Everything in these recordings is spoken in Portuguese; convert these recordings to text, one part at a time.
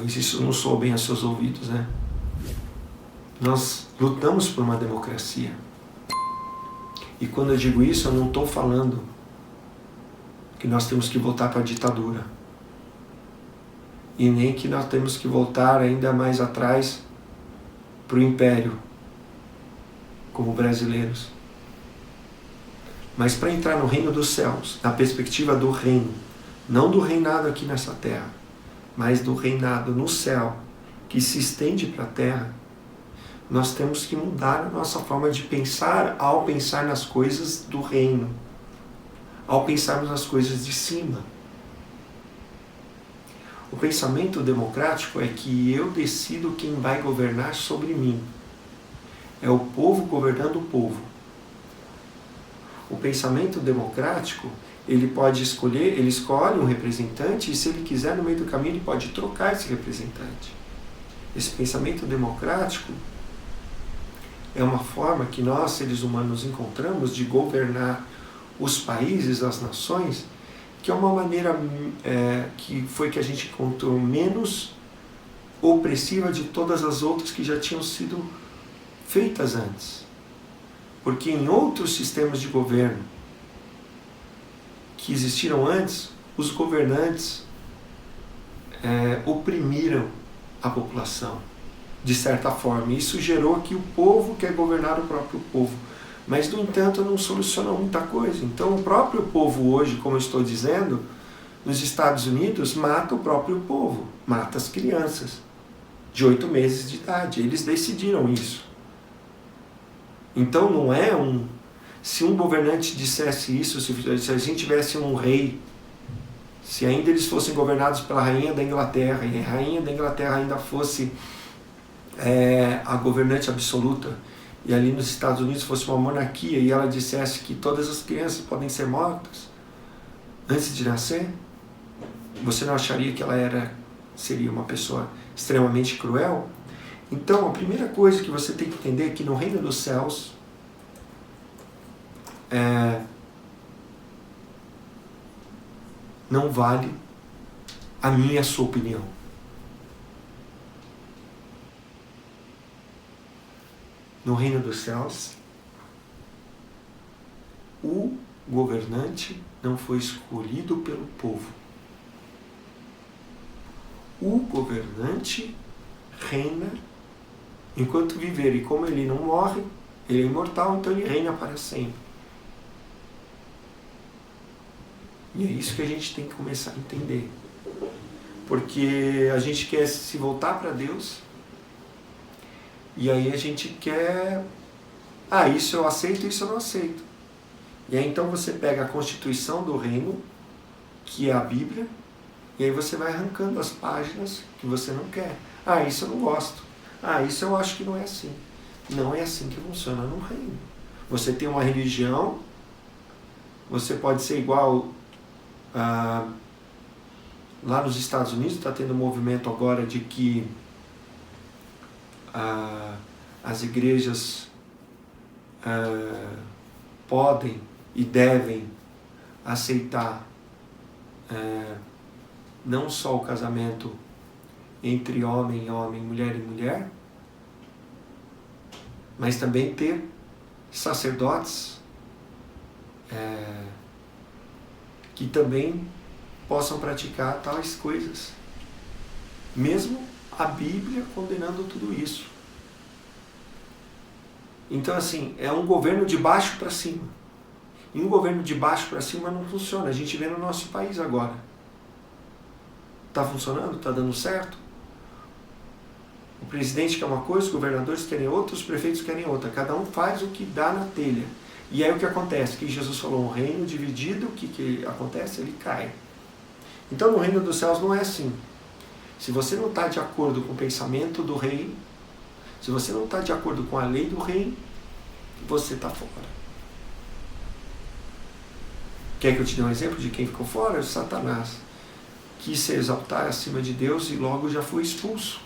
Talvez isso não soe bem aos seus ouvidos, né? Nós lutamos por uma democracia. E quando eu digo isso, eu não estou falando que nós temos que voltar para a ditadura. E nem que nós temos que voltar ainda mais atrás para o império, como brasileiros. Mas para entrar no reino dos céus, na perspectiva do reino, não do reinado aqui nessa terra, mas do reinado no céu, que se estende para a terra, nós temos que mudar a nossa forma de pensar ao pensar nas coisas do reino, ao pensarmos nas coisas de cima. O pensamento democrático é que eu decido quem vai governar sobre mim. É o povo governando o povo. O pensamento democrático, ele pode escolher, ele escolhe um representante e se ele quiser no meio do caminho ele pode trocar esse representante. Esse pensamento democrático é uma forma que nós, seres humanos, encontramos de governar os países, as nações, que é uma maneira que foi que a gente encontrou menos opressiva de todas as outras que já tinham sido feitas antes. Porque em outros sistemas de governo que existiram antes, os governantes oprimiram a população, de certa forma. Isso gerou que o povo quer governar o próprio povo. Mas, no entanto, não soluciona muita coisa. Então, o próprio povo hoje, como eu estou dizendo, nos Estados Unidos, mata o próprio povo, mata as crianças de 8 meses de idade. Eles decidiram isso. Então, não é se um governante dissesse isso, se a gente tivesse um rei, se ainda eles fossem governados pela rainha da Inglaterra, e a rainha da Inglaterra ainda fosse a governante absoluta, e ali nos Estados Unidos fosse uma monarquia e ela dissesse que todas as crianças podem ser mortas antes de nascer, você não acharia que ela seria uma pessoa extremamente cruel? Então, a primeira coisa que você tem que entender é que no reino dos céus não vale a minha e a sua opinião. No reino dos céus, o governante não foi escolhido pelo povo. O governante reina enquanto viver, e como ele não morre, ele é imortal, então ele reina para sempre. E é isso que a gente tem que começar a entender. Porque a gente quer se voltar para Deus, e aí a gente quer, isso eu aceito, isso eu não aceito. E aí então você pega a Constituição do Reino, que é a Bíblia, e aí você vai arrancando as páginas que você não quer. Isso eu não gosto. Isso eu acho que não é assim. Não é assim que funciona no reino. Você tem uma religião, você pode ser igual lá nos Estados Unidos, está tendo um movimento agora de que as igrejas podem e devem aceitar não só o casamento entre homem e homem, mulher e mulher, mas também ter sacerdotes que também possam praticar tais coisas. Mesmo a Bíblia condenando tudo isso. Então, assim, é um governo de baixo para cima. E um governo de baixo para cima não funciona. A gente vê no nosso país agora. Está funcionando? Está dando certo? O presidente quer uma coisa, os governadores querem outra, os prefeitos querem outra. Cada um faz o que dá na telha. E aí o que acontece? Que Jesus falou, um reino dividido, o que acontece? Ele cai. Então, no reino dos céus não é assim. Se você não está de acordo com o pensamento do rei, se você não está de acordo com a lei do rei, você está fora. Quer que eu te dê um exemplo de quem ficou fora? Satanás. Quis se exaltar acima de Deus e logo já foi expulso.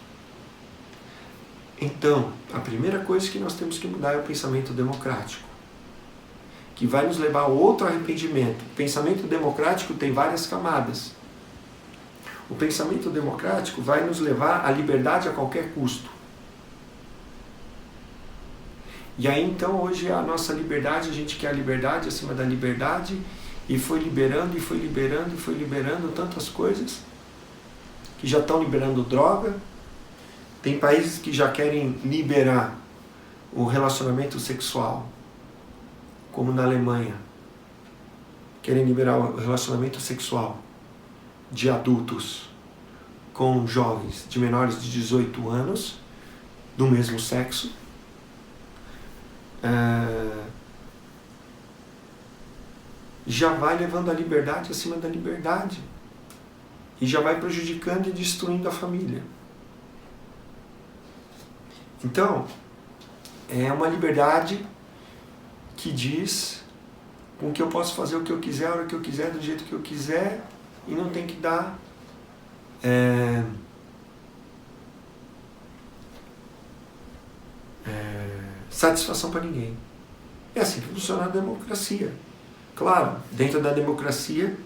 Então, a primeira coisa que nós temos que mudar é o pensamento democrático, que vai nos levar a outro arrependimento. O pensamento democrático tem várias camadas. O pensamento democrático vai nos levar à liberdade a qualquer custo. E aí então hoje a nossa liberdade, a gente quer a liberdade acima da liberdade, e foi liberando, e foi liberando, e foi liberando tantas coisas, que já estão liberando droga. Tem países que já querem liberar o relacionamento sexual, como na Alemanha. Querem liberar o relacionamento sexual de adultos com jovens de menores de 18 anos, do mesmo sexo. Já vai levando a liberdade acima da liberdade. E já vai prejudicando e destruindo a família. Então, é uma liberdade que diz com que eu posso fazer o que eu quiser, a hora que eu quiser, do jeito que eu quiser, e não tem que dar satisfação para ninguém. É assim que funciona a democracia. Claro, dentro da democracia,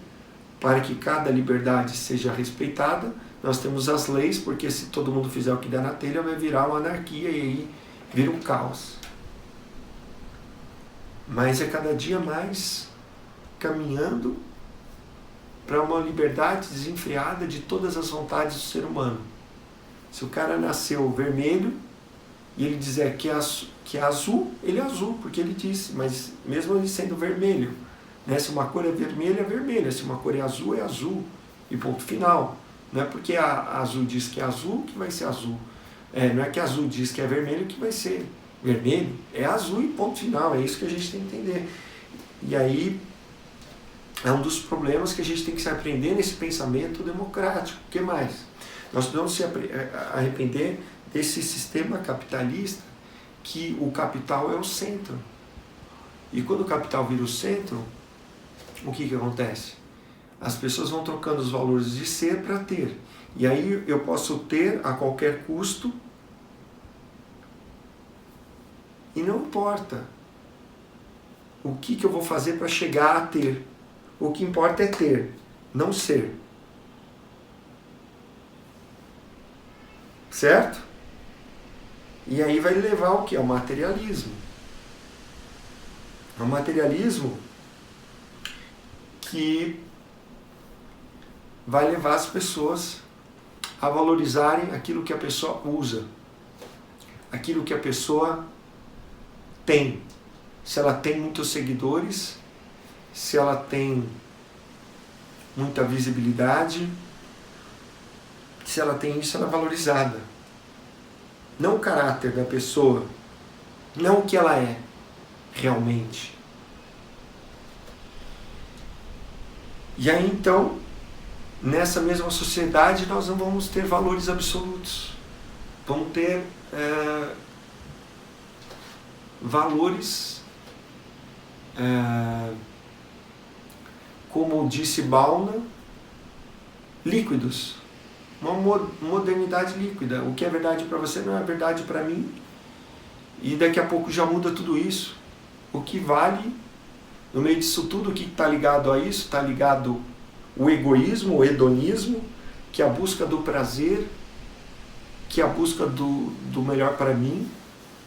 para que cada liberdade seja respeitada, nós temos as leis, porque se todo mundo fizer o que dá na telha, vai virar uma anarquia e aí vira um caos. Mas é cada dia mais caminhando para uma liberdade desenfreada de todas as vontades do ser humano. Se o cara nasceu vermelho e ele dizer que é azul, ele é azul, porque ele disse, mas mesmo ele sendo vermelho, né? Se uma cor é vermelha, se uma cor é azul, e ponto final. Não é porque a azul diz que é azul que vai ser azul. Não é que a azul diz que é vermelho que vai ser vermelho. É azul e ponto final, é isso que a gente tem que entender. E aí é um dos problemas que a gente tem que se aprender nesse pensamento democrático. O que mais? Nós precisamos se arrepender desse sistema capitalista que o capital é o centro. E quando o capital vira o centro, o que acontece? As pessoas vão trocando os valores de ser para ter. E aí eu posso ter a qualquer custo e não importa o que eu vou fazer para chegar a ter. O que importa é ter, não ser. Certo? E aí vai levar o que? Ao materialismo. Ao materialismo que vai levar as pessoas a valorizarem aquilo que a pessoa usa, aquilo que a pessoa tem. Se ela tem muitos seguidores, se ela tem muita visibilidade, se ela tem isso, ela é valorizada. Não o caráter da pessoa, não o que ela é realmente. E aí então, nessa mesma sociedade, nós não vamos ter valores absolutos. Vamos ter valores, como disse Bauna, líquidos. Uma modernidade líquida. O que é verdade para você não é verdade para mim. E daqui a pouco já muda tudo isso. O que vale, no meio disso tudo, o que está ligado a isso? Está ligado o egoísmo, o hedonismo, que é a busca do prazer, que é a busca do melhor para mim,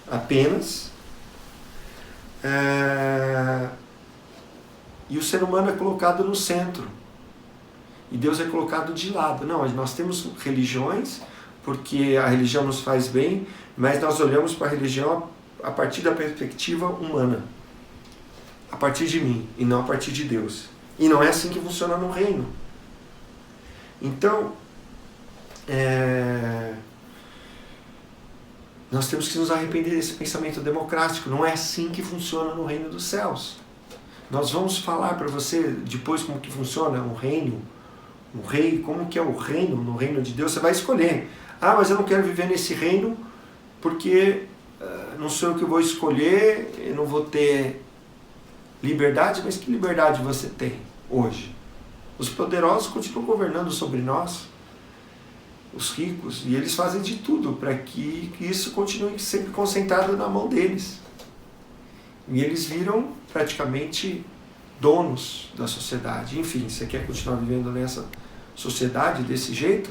apenas. E o ser humano é colocado no centro. E Deus é colocado de lado. Não, nós temos religiões, porque a religião nos faz bem, mas nós olhamos para a religião a partir da perspectiva humana. A partir de mim, e não a partir de Deus. E não é assim que funciona no reino. Então, nós temos que nos arrepender desse pensamento democrático. Não é assim que funciona no reino dos céus. Nós vamos falar para você depois como que funciona um reino, um rei, como que é o reino no reino de Deus. Você vai escolher. Ah, mas eu não quero viver nesse reino porque não sou eu que vou escolher, eu não vou ter liberdade. Mas que liberdade você tem hoje? Os poderosos continuam governando sobre nós, os ricos, e eles fazem de tudo para que isso continue sempre concentrado na mão deles. E eles viram praticamente donos da sociedade. Enfim, você quer continuar vivendo nessa sociedade desse jeito?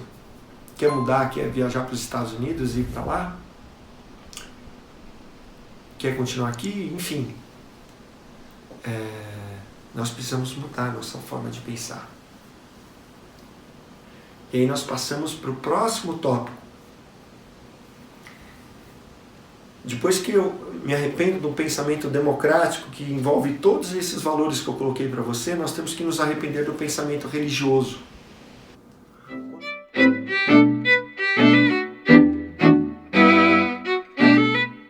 Quer mudar, quer viajar para os Estados Unidos e ir para lá? Quer continuar aqui? Enfim, nós precisamos mudar a nossa forma de pensar. E aí nós passamos para o próximo tópico. Depois que eu me arrependo do pensamento democrático, que envolve todos esses valores que eu coloquei para você, nós temos que nos arrepender do pensamento religioso.